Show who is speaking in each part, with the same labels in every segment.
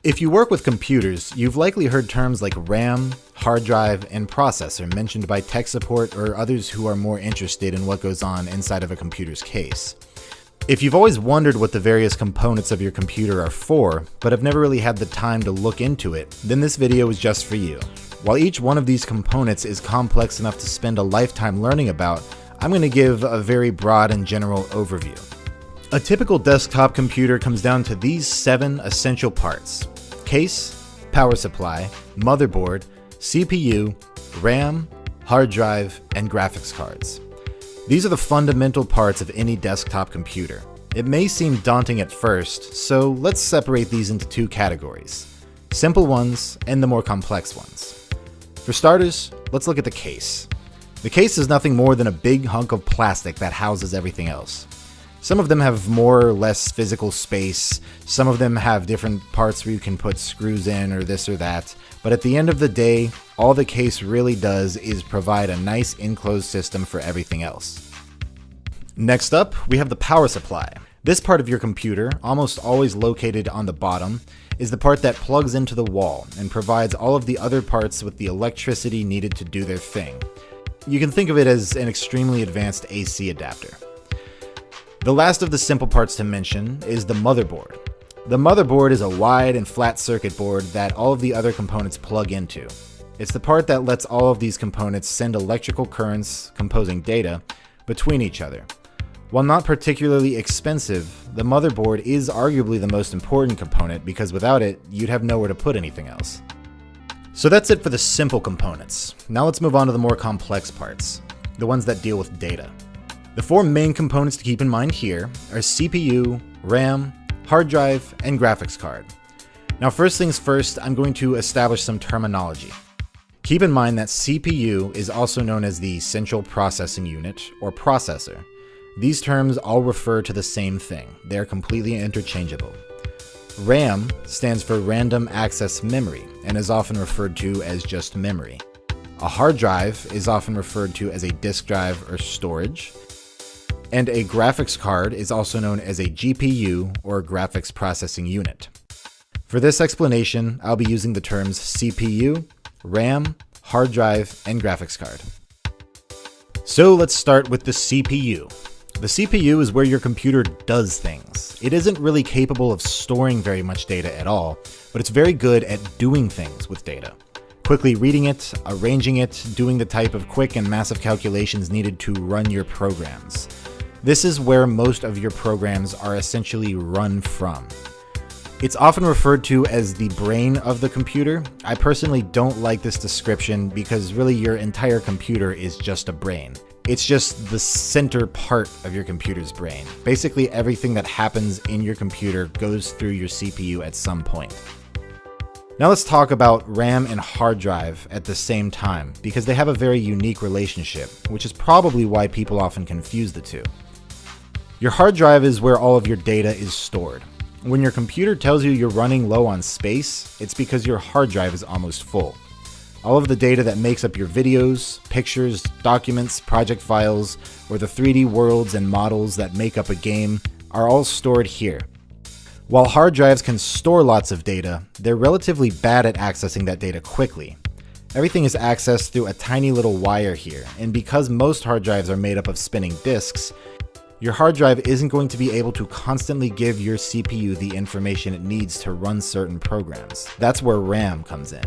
Speaker 1: If you work with computers, you've likely heard terms like RAM, hard drive, and processor mentioned by tech support or others who are more interested in what goes on inside of a computer's case. If you've always wondered what the various components of your computer are for, but have never really had the time to look into it, then this video is just for you. While each one of these components is complex enough to spend a lifetime learning about, I'm going to give a very broad and general overview. A typical desktop computer comes down to these 7 essential parts: case, power supply, motherboard, CPU, RAM, hard drive, and graphics cards. These are the fundamental parts of any desktop computer. It may seem daunting at first, so let's separate these into 2 categories: simple ones and the more complex ones. For starters, let's look at the case. The case is nothing more than a big hunk of plastic that houses everything else. Some of them have more or less physical space, some of them have different parts where you can put screws in or this or that, but at the end of the day, all the case really does is provide a nice enclosed system for everything else. Next up, we have the power supply. This part of your computer, almost always located on the bottom, is the part that plugs into the wall and provides all of the other parts with the electricity needed to do their thing. You can think of it as an extremely advanced AC adapter. The last of the simple parts to mention is the motherboard. The motherboard is a wide and flat circuit board that all of the other components plug into. It's the part that lets all of these components send electrical currents, composing data, between each other. While not particularly expensive, the motherboard is arguably the most important component because without it, you'd have nowhere to put anything else. So that's it for the simple components. Now let's move on to the more complex parts, the ones that deal with data. The 4 main components to keep in mind here are CPU, RAM, hard drive, and graphics card. Now first things first, I'm going to establish some terminology. Keep in mind that CPU is also known as the Central Processing Unit, or processor. These terms all refer to the same thing. They are completely interchangeable. RAM stands for Random Access Memory and is often referred to as just memory. A hard drive is often referred to as a disk drive or storage. And a graphics card is also known as a GPU or graphics processing unit. For this explanation, I'll be using the terms CPU, RAM, hard drive, and graphics card. So let's start with the CPU. The CPU is where your computer does things. It isn't really capable of storing very much data at all, but it's very good at doing things with data. Quickly reading it, arranging it, doing the type of quick and massive calculations needed to run your programs. This is where most of your programs are essentially run from. It's often referred to as the brain of the computer. I personally don't like this description because really your entire computer is just a brain. It's just the center part of your computer's brain. Basically everything that happens in your computer goes through your CPU at some point. Now let's talk about RAM and hard drive at the same time because they have a very unique relationship, which is probably why people often confuse the two. Your hard drive is where all of your data is stored. When your computer tells you you're running low on space, it's because your hard drive is almost full. All of the data that makes up your videos, pictures, documents, project files, or the 3D worlds and models that make up a game are all stored here. While hard drives can store lots of data, they're relatively bad at accessing that data quickly. Everything is accessed through a tiny little wire here, and because most hard drives are made up of spinning disks, your hard drive isn't going to be able to constantly give your CPU the information it needs to run certain programs. That's where RAM comes in.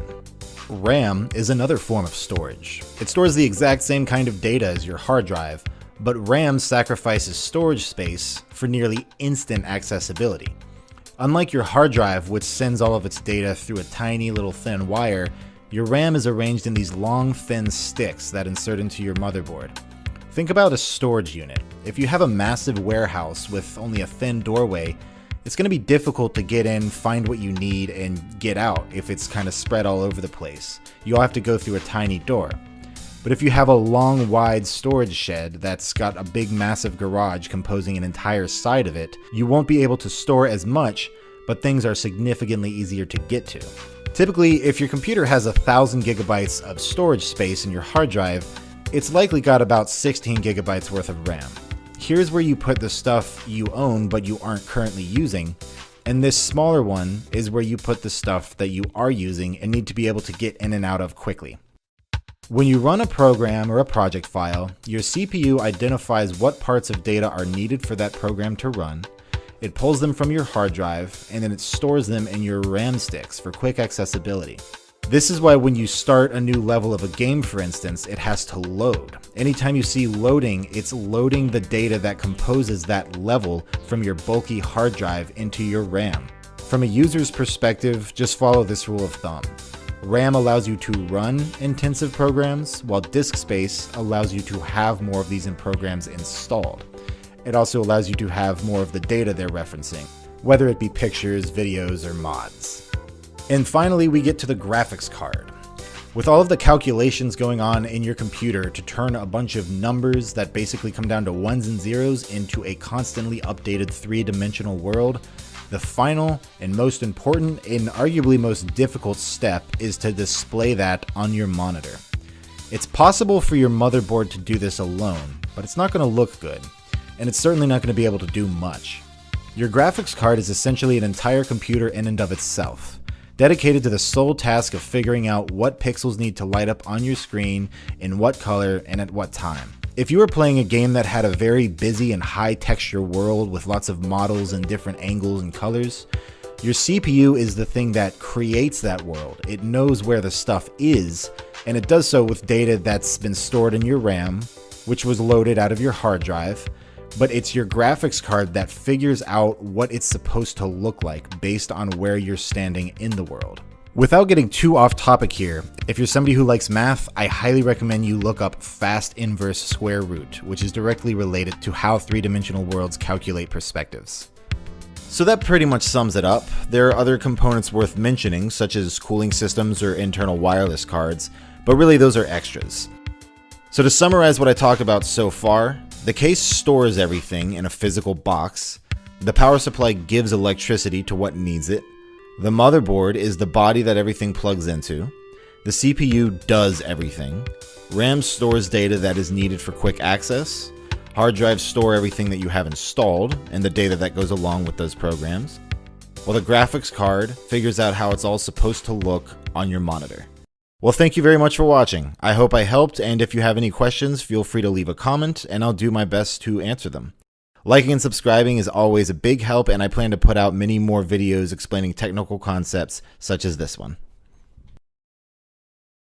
Speaker 1: RAM is another form of storage. It stores the exact same kind of data as your hard drive, but RAM sacrifices storage space for nearly instant accessibility. Unlike your hard drive, which sends all of its data through a tiny little thin wire, your RAM is arranged in these long, thin sticks that insert into your motherboard. Think about a storage unit. If you have a massive warehouse with only a thin doorway, it's going to be difficult to get in, find what you need, and get out if it's kind of spread all over the place. You'll have to go through a tiny door. But if you have a long, wide storage shed that's got a big, massive garage composing an entire side of it, you won't be able to store as much, but things are significantly easier to get to. Typically, if your computer has 1,000 gigabytes of storage space in your hard drive, it's likely got about 16 gigabytes worth of RAM. Here's where you put the stuff you own but you aren't currently using, And this smaller one is where you put the stuff that you are using and need to be able to get in and out of quickly. When you run a program or a project file, your CPU identifies what parts of data are needed for that program to run. It pulls them from your hard drive, and then it stores them in your RAM sticks for quick accessibility. This is why when you start a new level of a game, for instance, it has to load. Anytime you see loading, it's loading the data that composes that level from your bulky hard drive into your RAM. From a user's perspective, just follow this rule of thumb. RAM allows you to run intensive programs, while disk space allows you to have more of these programs installed. It also allows you to have more of the data they're referencing, whether it be pictures, videos, or mods. And finally, we get to the graphics card. With all of the calculations going on in your computer to turn a bunch of numbers that basically come down to ones and zeros into a constantly updated three-dimensional world, the final and most important and arguably most difficult step is to display that on your monitor. It's possible for your motherboard to do this alone, but it's not going to look good, and it's certainly not going to be able to do much. Your graphics card is essentially an entire computer in and of itself, dedicated to the sole task of figuring out what pixels need to light up on your screen, in what color, and at what time. If you were playing a game that had a very busy and high texture world with lots of models and different angles and colors, your CPU is the thing that creates that world. It knows where the stuff is, and it does so with data that's been stored in your RAM, which was loaded out of your hard drive, but it's your graphics card that figures out what it's supposed to look like based on where you're standing in the world. Without getting too off topic here, if you're somebody who likes math, I highly recommend you look up fast inverse square root, which is directly related to how three-dimensional worlds calculate perspectives. So that pretty much sums it up. There are other components worth mentioning, such as cooling systems or internal wireless cards, but really those are extras. So to summarize what I talked about so far, the case stores everything in a physical box, the power supply gives electricity to what needs it, the motherboard is the body that everything plugs into, the CPU does everything, RAM stores data that is needed for quick access, hard drives store everything that you have installed and the data that goes along with those programs, while the graphics card figures out how it's all supposed to look on your monitor. Well, thank you very much for watching. I hope I helped, and if you have any questions, feel free to leave a comment and I'll do my best to answer them. Liking and subscribing is always a big help, and I plan to put out many more videos explaining technical concepts such as this one.